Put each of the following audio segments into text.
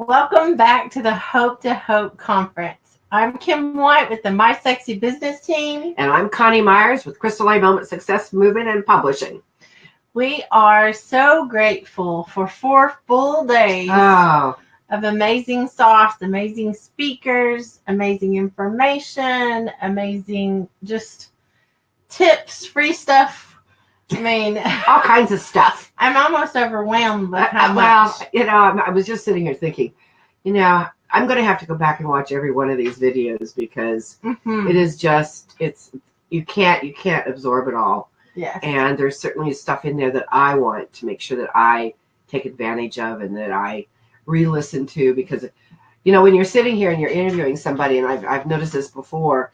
Welcome back to the Hope to Hope Conference. I'm Kim White with the My Sexy Business team. And I'm Coni Meyers with Crystal A Moment Success Movement and Publishing. We are so grateful for 4 full days of amazing sauce, amazing speakers, amazing information, amazing just tips, free stuff. I mean, all kinds of stuff. I'm almost overwhelmed by how much. Well, I was just sitting here thinking, I'm going to have to go back and watch every one of these videos because it is just, you can't absorb it all. Yes. And there's certainly stuff in there that I want to make sure that I take advantage of and that I re-listen to, because when you're sitting here and you're interviewing somebody, and I've noticed this before,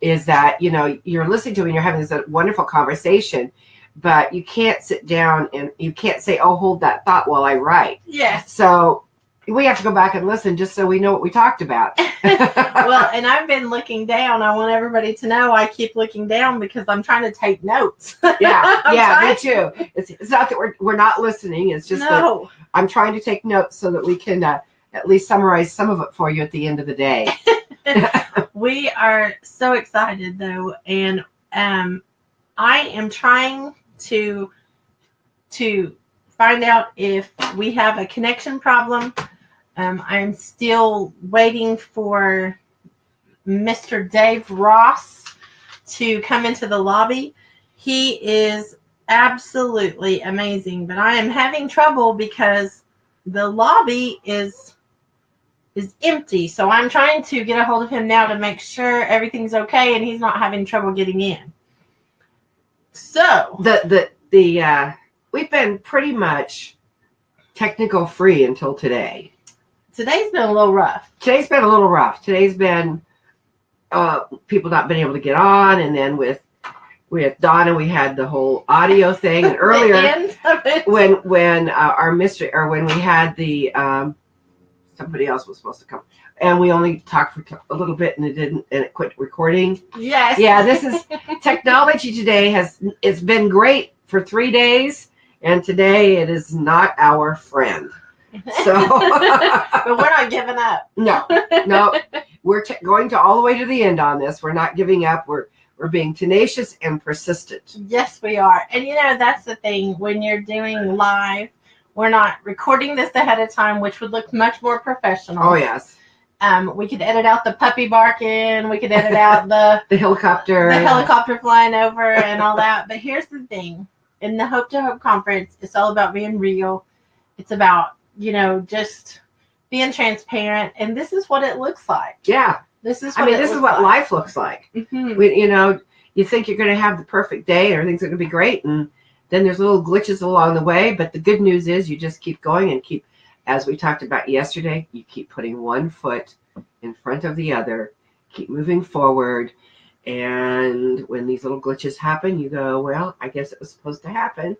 is that you're listening to and you're having this wonderful conversation, but you can't sit down and you can't say, oh, hold that thought while I write. Yes. So we have to go back and listen just so we know what we talked about. Well, and I've been looking down. I want everybody to know I keep looking down because I'm trying to take notes. Yeah, me too. It's not that we're not listening. It's just that I'm trying to take notes so that we can at least summarize some of it for you at the end of the day. We are so excited, though, and I am trying to find out if we have a connection problem. I'm still waiting for Mr. Dave Ross to come into the lobby. He is absolutely amazing, but I am having trouble because the lobby is empty. So I'm trying to get a hold of him now to make sure everything's okay and he's not having trouble getting in. So we've been pretty much technical free until today. Today's been a little rough. Today's been people not being able to get on, and then with Donna we had the whole audio thing, and earlier when we had the somebody else was supposed to come, and we only talked for a little bit and it quit recording. Yes. Yeah, this is technology today. It's been great for 3 days, and today it is not our friend. So but we're not giving up. No. We're going to all the way to the end on this. We're not giving up. We're being tenacious and persistent. Yes, we are. And that's the thing, when you're doing live, we're not recording this ahead of time, which would look much more professional. Oh, yes. We could edit out the puppy barking. We could edit out the helicopter flying over and all that. But here's the thing. In the Hope to Hope Conference, it's all about being real. It's about, just being transparent. And this is what it looks like. Yeah. This is what life looks like. Mm-hmm. You think you're going to have the perfect day and everything's going to be great, and then there's little glitches along the way. But the good news is you just keep going and keep, as we talked about yesterday, you keep putting one foot in front of the other, keep moving forward. And when these little glitches happen, you go, well, I guess it was supposed to happen.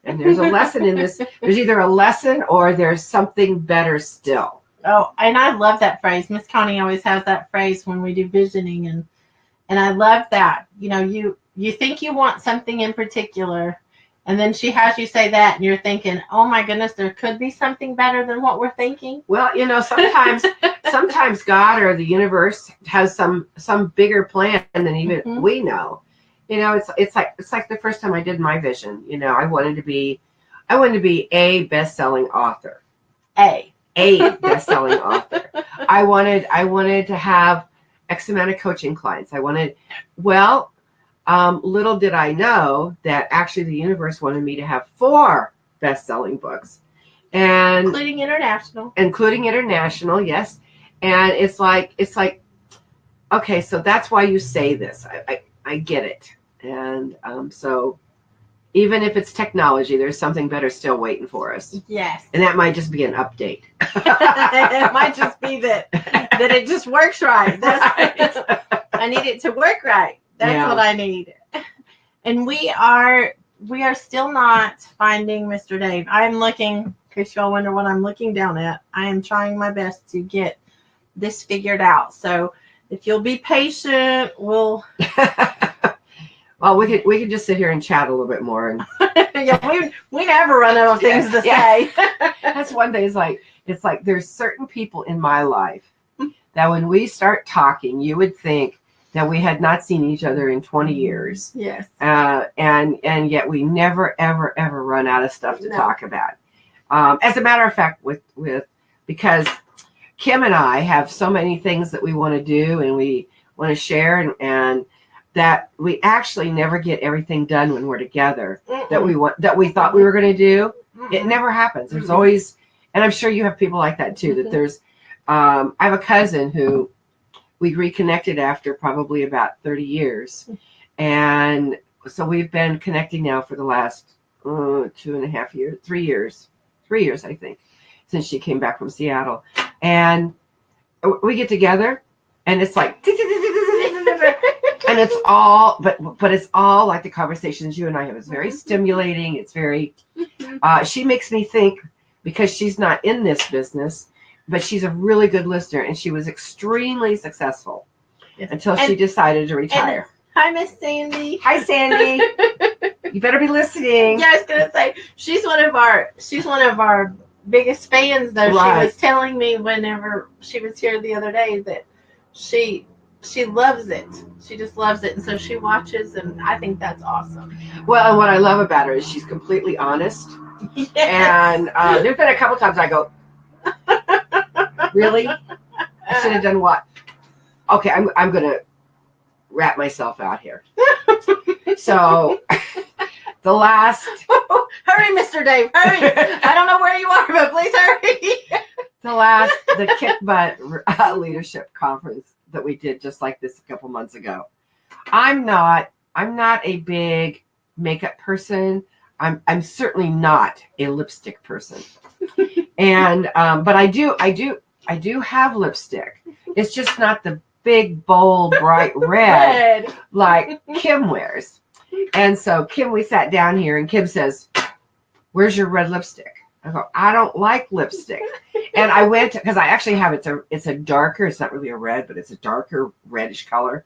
And there's a lesson in this. There's either a lesson or there's something better still. Oh, and I love that phrase. Miss Connie always has that phrase when we do visioning, and I love that. You think you want something in particular, and then she has you say that, and you're thinking, oh my goodness, there could be something better than what we're thinking. Well, sometimes God or the universe has some bigger plan than even we know. It's like the first time I did my vision. I wanted to be a best-selling author. A best-selling author. I wanted to have X amount of coaching clients. Little did I know that actually the universe wanted me to have 4 best-selling books, and including international, yes. And it's like, okay, so that's why you say this. I get it. And so even if it's technology, there's something better still waiting for us. Yes. And that might just be an update. It might just be that it just works right. I need it to work right. That's what I need. And we are still not finding Mr. Dave. I'm looking, in case y'all wonder what I'm looking down at, I am trying my best to get this figured out. So if you'll be patient, we'll... Well, we could just sit here and chat a little bit more. And yeah, we never run out of things to say. That's one thing. It's like, It's like there's certain people in my life that when we start talking, you would think that we had not seen each other in 20 years. Yes. And yet we never, ever, ever run out of stuff to talk about. As a matter of fact, because Kim and I have so many things that we want to do and we want to share, and that we actually never get everything done when we're together that we thought we were going to do. It never happens. There's always, and I'm sure you have people like that too, that there's, I have a cousin who we reconnected after probably about 30 years. And so we've been connecting now for the last 2.5 years, 3 years, I think, since she came back from Seattle. And we get together and it's like, and it's all, but it's all like the conversations you and I have. It's very stimulating. It's very, she makes me think, because she's not in this business, but she's a really good listener, and she was extremely successful until she decided to retire. Hi, Miss Sandy. Hi, Sandy. You better be listening. Yeah, I was gonna say she's one of our biggest fans, though. Right. She was telling me whenever she was here the other day that she loves it. She just loves it, and so she watches, and I think that's awesome. Well, and what I love about her is she's completely honest. Yes. And there's been a couple times I go, really? I should have done what? Okay, I'm gonna wrap myself out here. So the last hurry, Mr. Dave, hurry. I don't know where you are, but please hurry. The Kick Butt Leadership Conference that we did just like this a couple months ago. I'm not a big makeup person. I'm certainly not a lipstick person. And but I do have lipstick. It's just not the big, bold, bright red like Kim wears. And so Kim, we sat down here and Kim says, "Where's your red lipstick?" I go, "I don't like lipstick." And I went, because I actually have, it's a darker, it's not really a red, but it's a darker reddish color.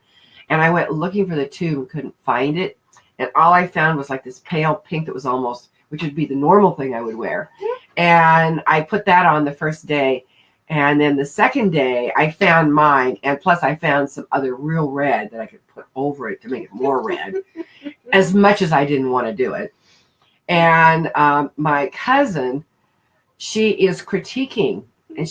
And I went looking for the tube and couldn't find it. And all I found was like this pale pink that was almost, which would be the normal thing I would wear. And I put that on the first day. And then the second day I found mine. And plus I found some other real red that I could put over it to make it more red, as much as I didn't want to do it. And my cousin, she is critiquing, and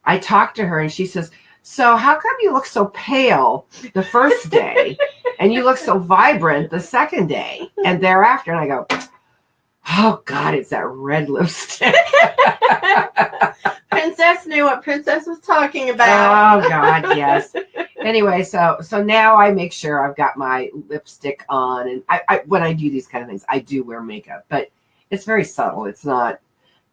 I talked to her and she says, "So how come you look so pale the first day and you look so vibrant the second day and thereafter?" And I go, "Oh God, it's that red lipstick." Princess knew what Princess was talking about. Oh God, yes. Anyway, so now I make sure I've got my lipstick on, and I when I do these kind of things, I do wear makeup, but it's very subtle. It's not,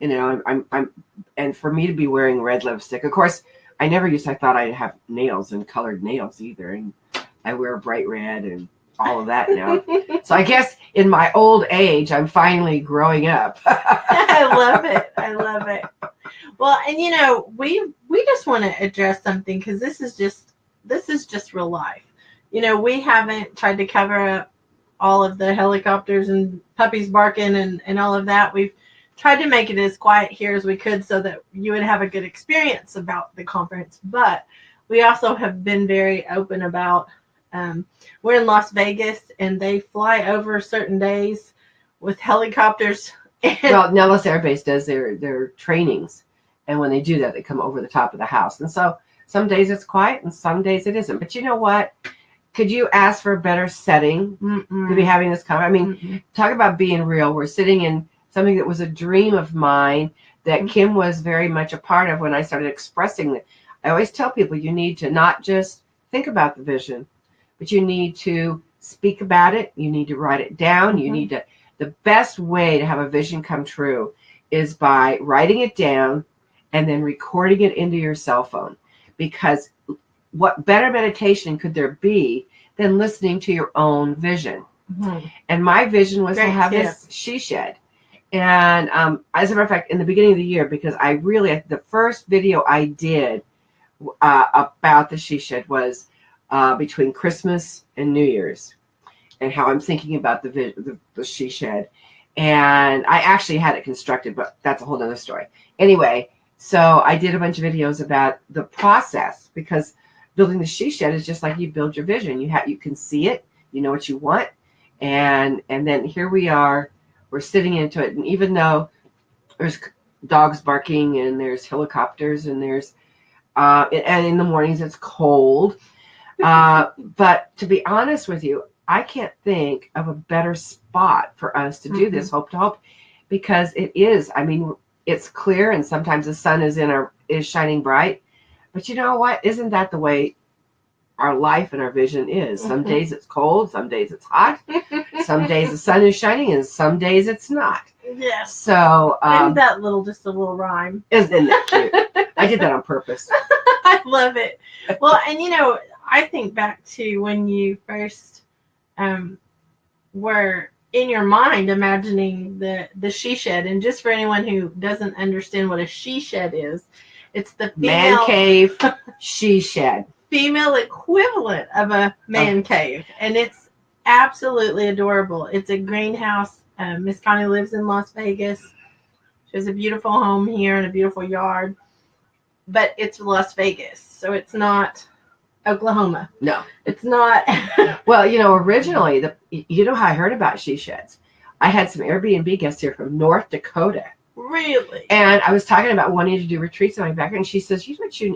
I'm and for me to be wearing red lipstick, of course, I thought I'd have nails and colored nails either, and I wear bright red and all of that now. So I guess in my old age, I'm finally growing up. I love it. Well, and we just want to address something, because this is just real life. We haven't tried to cover up all of the helicopters and puppies barking and all of that. We've tried to make it as quiet here as we could so that you would have a good experience about the conference. But we also have been very open about, we're in Las Vegas and they fly over certain days with helicopters. Well, Nellis Air Base does their trainings. And when they do that, they come over the top of the house. And so some days it's quiet and some days it isn't. But you know what? Could you ask for a better setting to be having this conversation? I mean, talk about being real. We're sitting in something that was a dream of mine that Kim was very much a part of when I started expressing it. I always tell people you need to not just think about the vision, but you need to speak about it. You need to write it down. You need to, the best way to have a vision come true is by writing it down and then recording it into your cell phone. Because what better meditation could there be than listening to your own vision? And my vision was to have this she shed. And as a matter of fact, in the beginning of the year, because the first video I did about the she shed was between Christmas and New Year's, and how I'm thinking about the she shed. And I actually had it constructed, but that's a whole nother story. Anyway, So I did a bunch of videos about the process, because building the she shed is just like you build your vision. You can see it, you know what you want, and then here we are, we're sitting into it. And even though there's dogs barking and there's helicopters and there's and in the mornings it's cold, but to be honest with you, I can't think of a better spot for us to do this Hope to Hope, because it is. I mean, it's clear, and sometimes the sun is shining bright. But you know what? Isn't that the way our life and our vision is? Some days it's cold, some days it's hot, some days the sun is shining, and some days it's not. Yes. So isn't that just a little rhyme? Isn't that cute? I did that on purpose. I love it. Well, and I think back to when you first were in your mind imagining the she shed. And just for anyone who doesn't understand what a she shed is, it's the female man cave she shed. Female equivalent of a man cave. And it's absolutely adorable. It's a greenhouse. Miss Connie lives in Las Vegas. She has a beautiful home here and a beautiful yard. But it's Las Vegas, so it's not Oklahoma. No. It's not. Well, originally, you know how I heard about she sheds? I had some Airbnb guests here from North Dakota. Really? And I was talking about wanting to do retreats on my back, and she says,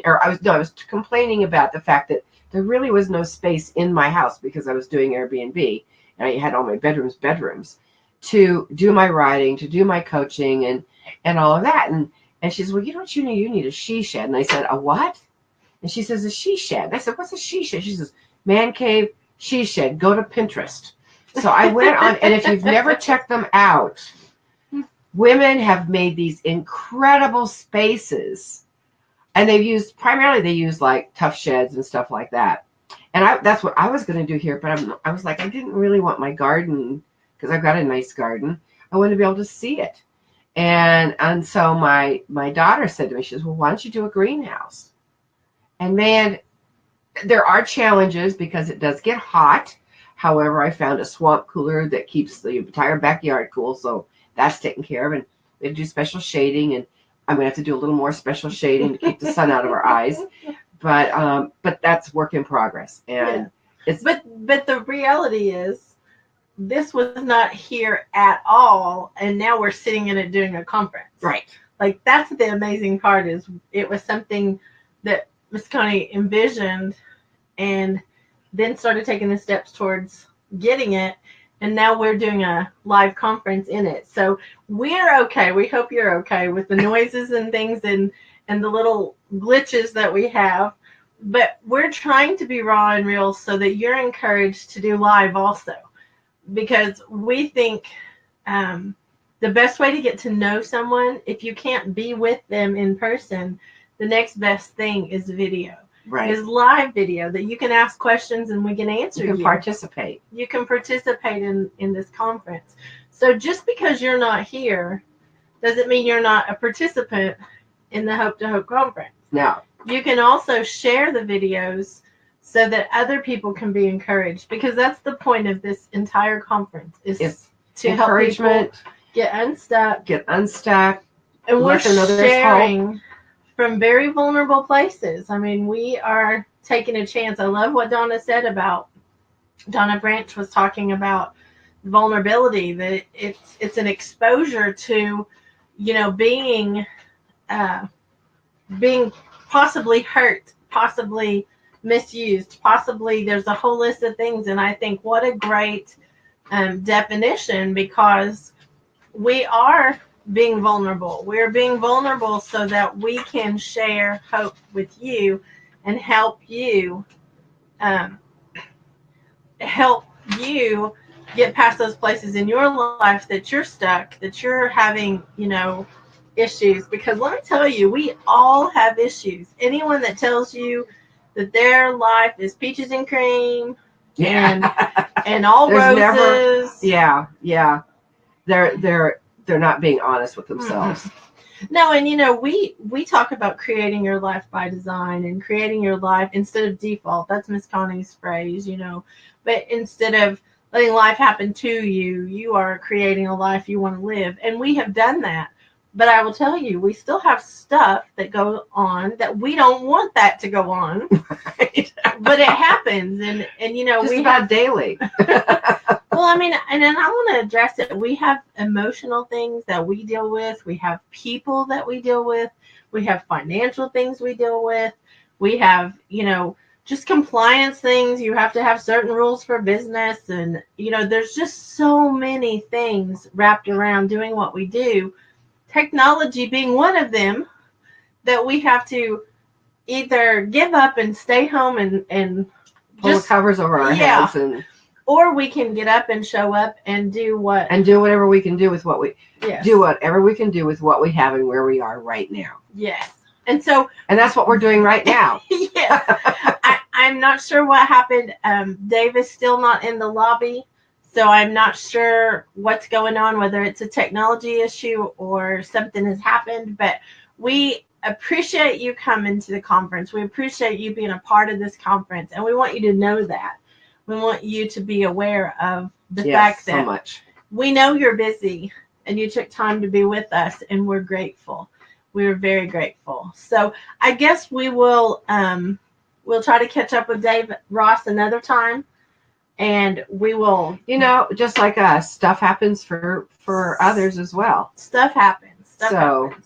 I was complaining about the fact that there really was no space in my house, because I was doing Airbnb, and I had all my bedrooms, to do my writing, to do my coaching, and all of that. And she says, well, you need a she shed. And I said, a what? And she says, a she shed. And I said, what's a she shed? She says, man cave, she shed. Go to Pinterest. So I went on, and if you've never checked them out, women have made these incredible spaces, and they use like tough sheds and stuff like that. And that's what I was going to do here, but I was like, I didn't really want my garden, because I've got a nice garden. I want to be able to see it. And so my daughter said to me, she says, well, why don't you do a greenhouse? And man, there are challenges, because it does get hot. However, I found a swamp cooler that keeps the entire backyard cool, so that's taken care of. And we do special shading, and I'm going to have to do a little more special shading to keep the sun out of our eyes. But that's work in progress. And but the reality is, this was not here at all, and now we're sitting in it doing a conference. Right. Like, that's the amazing part, is it was something that Miss Connie envisioned and then started taking the steps towards getting it, and now we're doing a live conference in it. So we're okay. We hope you're okay with the noises and things and the little glitches that we have, but we're trying to be raw and real so that you're encouraged to do live also. Because we think the best way to get to know someone, if you can't be with them in person, the next best thing is video. Right. Is live video that you can ask questions and we can answer you. You can participate. You can participate in this conference. So just because you're not here doesn't mean you're not a participant in the Hope to Hope conference. No. You can also share the videos so that other people can be encouraged, because that's the point of this entire conference, is to help people get unstuck. And we're sharing from very vulnerable places. I mean, we are taking a chance. I love what Donna said about, Donna Branch was talking about vulnerability, that it's an exposure to, being possibly hurt, possibly misused, possibly there's a whole list of things. And I think what a great definition, because we are being vulnerable. We're being vulnerable so that we can share hope with you and help you get past those places in your life that you're stuck, that you're having, issues. Because let me tell you, we all have issues. Anyone that tells you that their life is peaches and cream and all roses. They're not being honest with themselves. Mm-hmm. No, and we talk about creating your life by design and creating your life instead of default. That's Miss Connie's phrase, But instead of letting life happen to you, you are creating a life you want to live. And we have done that. But I will tell you, we still have stuff that goes on that we don't want that to go on. Right. But it happens, and you know, Just we about have daily. well, I mean, and then I want to address it. We have emotional things that we deal with. We have people that we deal with. We have financial things we deal with. We have, you know, just compliance things. You have to have certain rules for business. And, you know, there's just so many things wrapped around doing what we do. Technology being one of them that we have to either give up and stay home and Pull the covers over our heads and or we can get up and show up and do what and do whatever we can do with what we yes. do whatever we can do with what we have and where we are right now. Yes. And so that's what we're doing right now. Yeah. I'm not sure what happened. Dave is still not in the lobby, so I'm not sure what's going on, whether it's a technology issue or something has happened, but we appreciate you coming to the conference. We appreciate you being a part of this conference, and we want you to know that. We want you to be aware of the fact that so much. We know you're busy and you took time to be with us, and we're grateful. We're very grateful. So I guess we will we'll try to catch up with Dave Ross another time, and we will, you know, just like us, stuff happens for others as well. Stuff happens. Happens.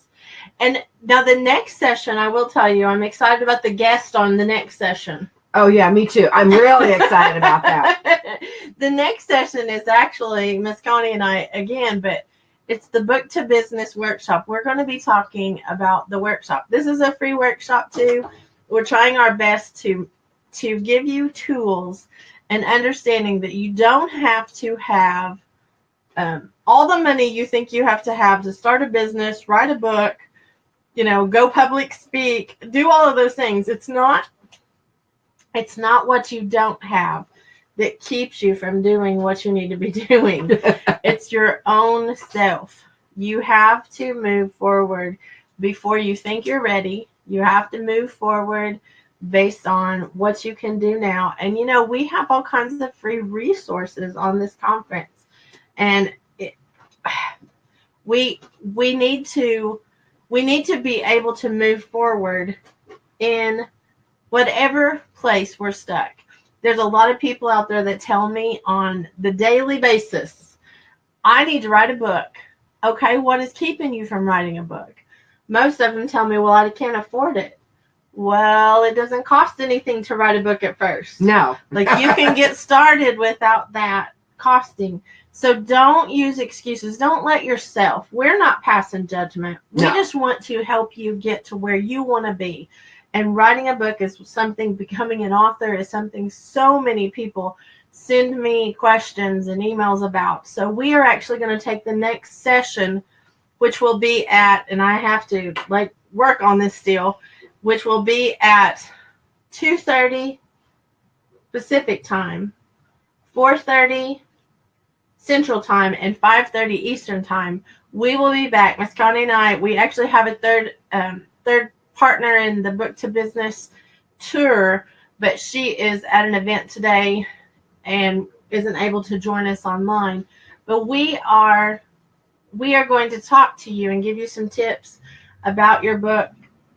And now the next session, I will tell you, I'm excited about the guest on the next session. Oh, yeah, me too. I'm really excited about that. The next session is actually Miss Coni and I again, but it's the Book to Business workshop. We're going to be talking about the workshop. This is a free workshop too. We're trying our best to give you tools and understanding that you don't have to have all the money you think you have to start a business, write a book, you know, go public speak, do all of those things. It's not what you don't have that keeps you from doing what you need to be doing. It's your own self. You have to move forward before you think you're ready. You have to move forward based on what you can do now. And, you know, we have all kinds of free resources on this conference. And we need to be able to move forward in whatever place we're stuck. There's a lot of people out there that tell me on the daily basis, I need to write a book. Okay, what is keeping you from writing a book? Most of them tell me, well, I can't afford it. Well, it doesn't cost anything to write a book at first. No. Like, you can get started without that costing. So don't use excuses. Don't let yourself. We're not passing judgment. We just want to help you get to where you want to be. And writing a book is something, becoming an author is something so many people send me questions and emails about. So we are actually going to take the next session, which will be at, and I have to work on this still, which will be at 2:30 Pacific time, 4:30 Central time, and 5:30 Eastern time. We will be back. Miss Coni and I, we actually have a third partner in the Book to Business tour, but she is at an event today and isn't able to join us online. But we are going to talk to you and give you some tips about your book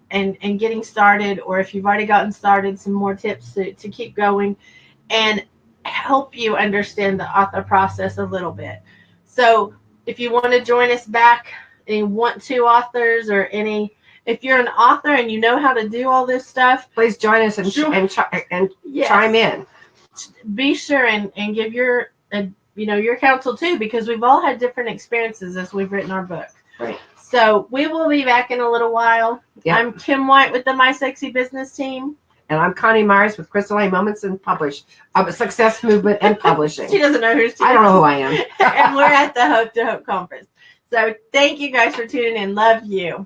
and getting started, or if you've already gotten started, some more tips to keep going and help you understand the author process a little bit. So if you want to join us back and you want to authors or if you're an author and you know how to do all this stuff, please join us and chime in. Be sure and give your counsel too, because we've all had different experiences as we've written our book. Right. So we will be back in a little while. Yep. I'm Kim White with the My Sexy Business team. And I'm Coni Meyers with Crystal A. Moments and Success Movement and Publishing. She doesn't know who she is. I don't know who I am. And we're at the Hope to Hope conference. So thank you guys for tuning in. Love you.